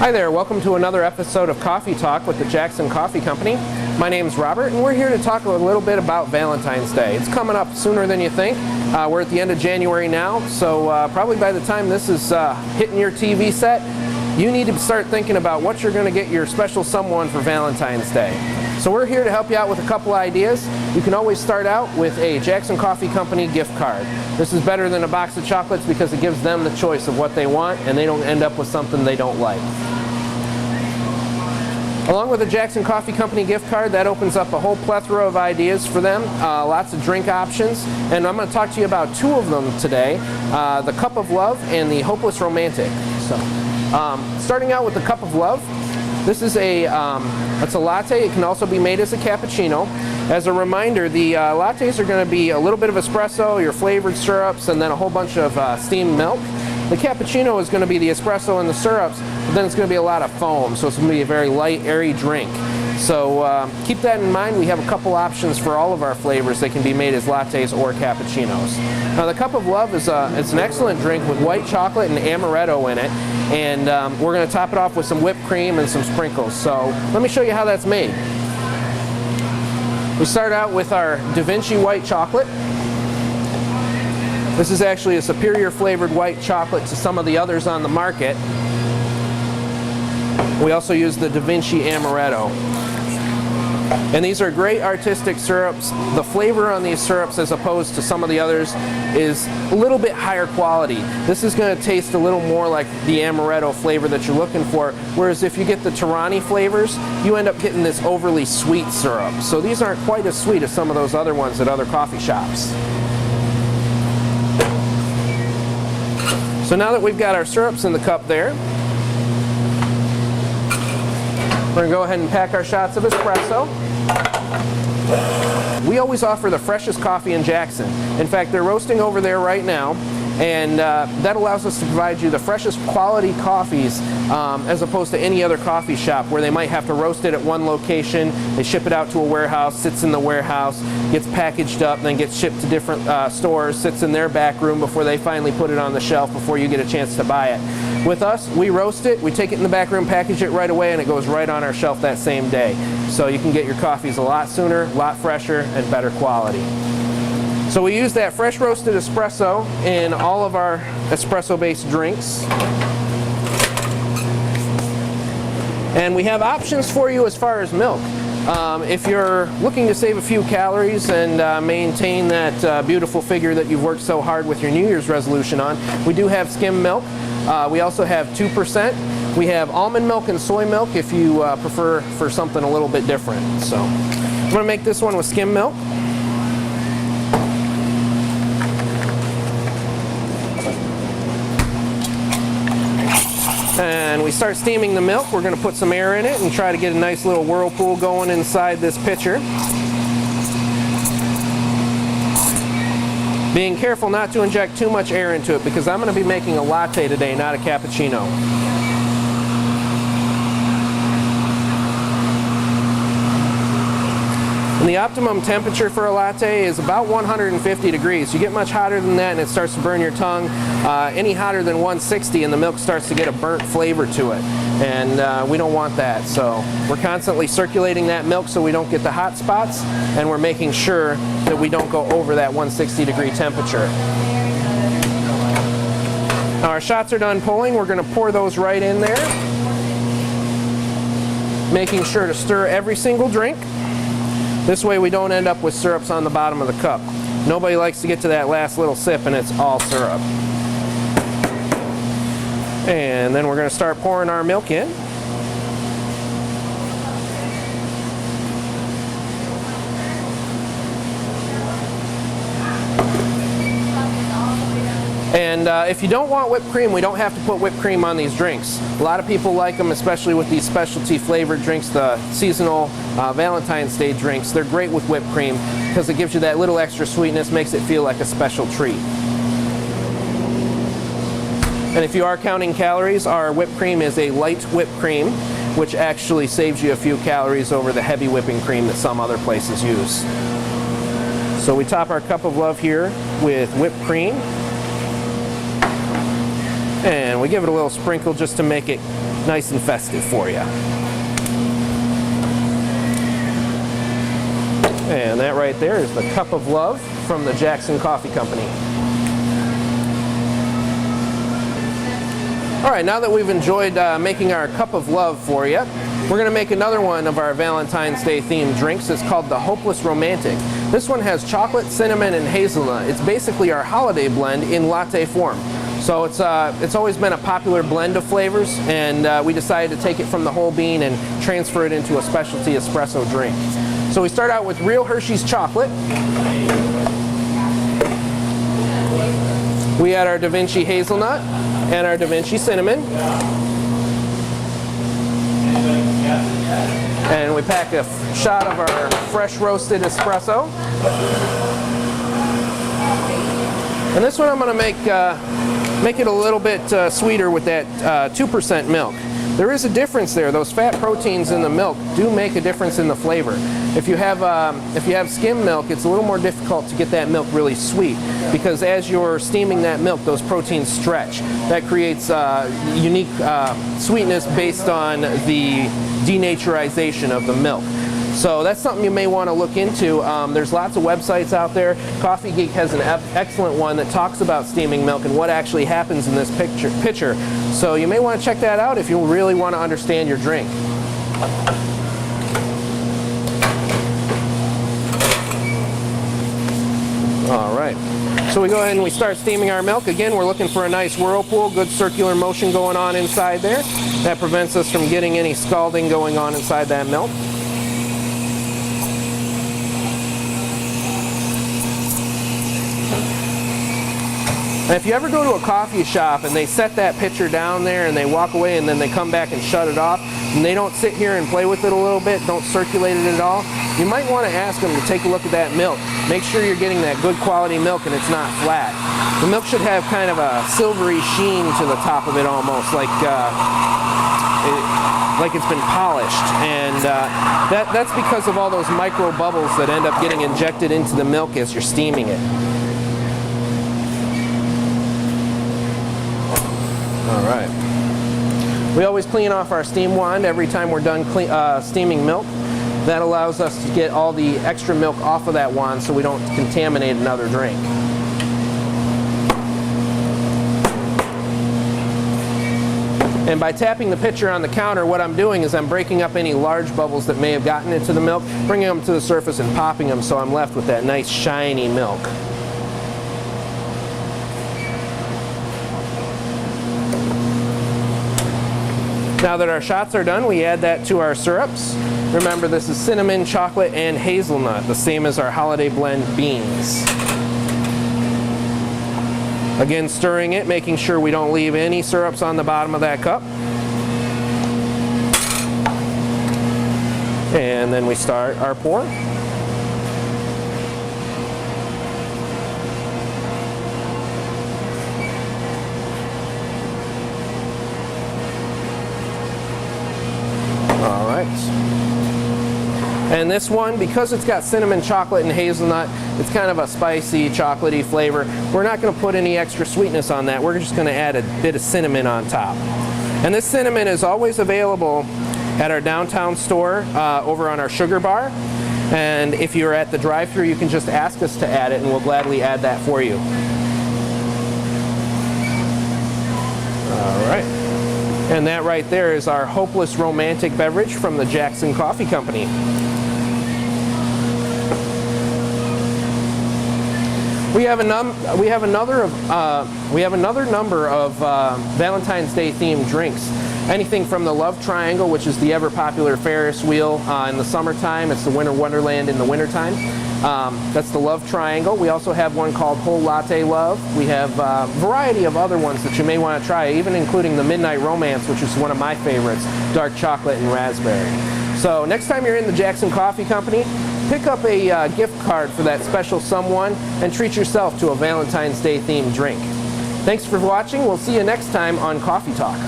Hi there, welcome to another episode of Coffee Talk with the Jackson Coffee Company. My name's Robert, and we're here to talk a little bit about Valentine's Day. It's coming up sooner than you think. We're at the end of January now, so probably by the time this is hitting your TV set, you need to start thinking about what you're going to get your special someone for Valentine's Day. So we're here to help you out with a couple ideas. You can always start out with a Jackson Coffee Company gift card. This is better than a box of chocolates because it gives them the choice of what they want, and they don't end up with something they don't like. Along with the Jackson Coffee Company gift card, that opens up a whole plethora of ideas for them, lots of drink options, and I'm going to talk to you about two of them today, the Cup of Love and the Hopeless Romantic. So, starting out with the Cup of Love, this is it's a latte. It can also be made as a cappuccino. As a reminder, the lattes are going to be a little bit of espresso, your flavored syrups, and then a whole bunch of steamed milk. The cappuccino is going to be the espresso and the syrups, but then it's going to be a lot of foam, so it's going to be a very light, airy drink. So keep that in mind. We have a couple options for all of our flavors. They can be made as lattes or cappuccinos. Now, the Cup of Love is it's an excellent drink with white chocolate and amaretto in it, and we're going to top it off with some whipped cream and some sprinkles. So let me show you how that's made. We start out with our Da Vinci white chocolate. This is actually a superior flavored white chocolate to some of the others on the market. We also use the Da Vinci Amaretto. And these are great artistic syrups. The flavor on these syrups, as opposed to some of the others, is a little bit higher quality. This is going to taste a little more like the amaretto flavor that you're looking for, whereas if you get the Tirani flavors, you end up getting this overly sweet syrup. So these aren't quite as sweet as some of those other ones at other coffee shops. So now that we've got our syrups in the cup there, we're going to go ahead and pack our shots of espresso. We always offer the freshest coffee in Jackson. In fact, they're roasting over there right now, and that allows us to provide you the freshest quality coffees as opposed to any other coffee shop where they might have to roast it at one location, they ship it out to a warehouse, sits in the warehouse, gets packaged up, then gets shipped to different stores, sits in their back room before they finally put it on the shelf before you get a chance to buy it. With us, we roast it, we take it in the back room, package it right away, and it goes right on our shelf that same day. So you can get your coffees a lot sooner, a lot fresher, and better quality. So we use that fresh roasted espresso in all of our espresso-based drinks. And we have options for you as far as milk. If you're looking to save a few calories and maintain that beautiful figure that you've worked so hard with your New Year's resolution on, we do have skim milk. We also have 2%. We have almond milk and soy milk if you prefer for something a little bit different. So I'm going to make this one with skim milk. And we start steaming the milk. We're going to put some air in it and try to get a nice little whirlpool going inside this pitcher. Being careful not to inject too much air into it because I'm going to be making a latte today, not a cappuccino. And the optimum temperature for a latte is about 150 degrees. You get much hotter than that and it starts to burn your tongue. Any hotter than 160 and the milk starts to get a burnt flavor to it. And we don't want that. So we're constantly circulating that milk so we don't get the hot spots, and we're making sure that we don't go over that 160 degree temperature. Now our shots are done pulling. We're going to pour those right in there, making sure to stir every single drink. This way we don't end up with syrups on the bottom of the cup. Nobody likes to get to that last little sip and it's all syrup. And then we're going to start pouring our milk in. And if you don't want whipped cream, we don't have to put whipped cream on these drinks. A lot of people like them, especially with these specialty flavored drinks, the seasonal Valentine's Day drinks. They're great with whipped cream because it gives you that little extra sweetness, makes it feel like a special treat. And if you are counting calories, our whipped cream is a light whipped cream, which actually saves you a few calories over the heavy whipping cream that some other places use. So we top our Cup of Love here with whipped cream. And we give it a little sprinkle just to make it nice and festive for you. And that right there is the Cup of Love from the Jackson Coffee Company. All right, now that we've enjoyed making our Cup of Love for you, we're going to make another one of our Valentine's Day themed drinks. It's called the Hopeless Romantic. This one has chocolate, cinnamon, and hazelnut. It's basically our holiday blend in latte form. So it's always been a popular blend of flavors, and we decided to take it from the whole bean and transfer it into a specialty espresso drink. So we start out with real Hershey's chocolate. We add our Da Vinci hazelnut and our Da Vinci cinnamon. And we pack a shot of our fresh roasted espresso. And this one I'm going to make it a little bit sweeter with that 2% milk. There is a difference there. Those fat proteins in the milk do make a difference in the flavor. If you have skim milk, it's a little more difficult to get that milk really sweet, because as you're steaming that milk, those proteins stretch. That creates unique sweetness based on the denaturization of the milk. So that's something you may want to look into. There's lots of websites out there. Coffee Geek has an excellent one that talks about steaming milk and what actually happens in this pitcher. So you may want to check that out if you really want to understand your drink. All right. So we go ahead and we start steaming our milk. Again, we're looking for a nice whirlpool, good circular motion going on inside there. That prevents us from getting any scalding going on inside that milk. And if you ever go to a coffee shop and they set that pitcher down there and they walk away and then they come back and shut it off, and they don't sit here and play with it a little bit, don't circulate it at all, you might want to ask them to take a look at that milk. Make sure you're getting that good quality milk and it's not flat. The milk should have kind of a silvery sheen to the top of it, almost like it's been polished. And that's because of all those micro bubbles that end up getting injected into the milk as you're steaming it. All right. We always clean off our steam wand every time we're done steaming milk. That allows us to get all the extra milk off of that wand so we don't contaminate another drink. And by tapping the pitcher on the counter, what I'm doing is I'm breaking up any large bubbles that may have gotten into the milk, bringing them to the surface and popping them, so I'm left with that nice shiny milk. Now that our shots are done, we add that to our syrups. Remember, this is cinnamon, chocolate, and hazelnut, the same as our holiday blend beans. Again, stirring it, making sure we don't leave any syrups on the bottom of that cup. And then we start our pour. All right. And this one, because it's got cinnamon, chocolate, and hazelnut, it's kind of a spicy, chocolatey flavor. We're not going to put any extra sweetness on that. We're just going to add a bit of cinnamon on top. And this cinnamon is always available at our downtown store over on our sugar bar. And if you're at the drive-thru, you can just ask us to add it, and we'll gladly add that for you. All right. And that right there is our Hopeless Romantic beverage from the Jackson Coffee Company. We have another number of Valentine's Day themed drinks. Anything from the Love Triangle, which is the ever popular Ferris wheel in the summertime. It's the Winter Wonderland in the wintertime. That's the Love Triangle. We also have one called Whole Latte Love. We have a variety of other ones that you may want to try, even including the Midnight Romance, which is one of my favorites, dark chocolate and raspberry. So next time you're in the Jackson Coffee Company, pick up a gift card for that special someone and treat yourself to a Valentine's Day themed drink. Thanks for watching. We'll see you next time on Coffee Talk.